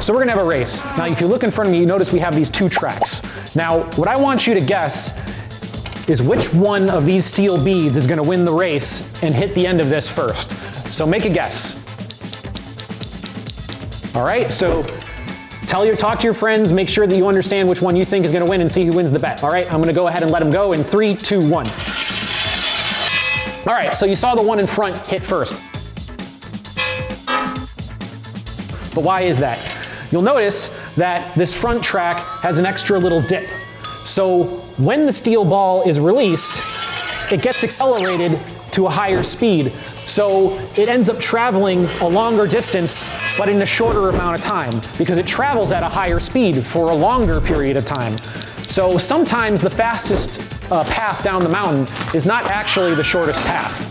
So we're gonna have a race. Now, if you look in front of me, you notice we have these 2 tracks. Now, what I want you to guess is which one of these steel beads is gonna win the race and hit the end of this first. So make a guess. All right, so talk to your friends, make sure that you understand which one you think is gonna win and see who wins the bet. All right, I'm gonna go ahead and let them go in 3, 2, 1. All right, so you saw the one in front hit first. But why is that? You'll notice that this front track has an extra little dip. So when the steel ball is released, it gets accelerated to a higher speed. So it ends up traveling a longer distance, but in a shorter amount of time, because it travels at a higher speed for a longer period of time. So sometimes the fastest path down the mountain is not actually the shortest path.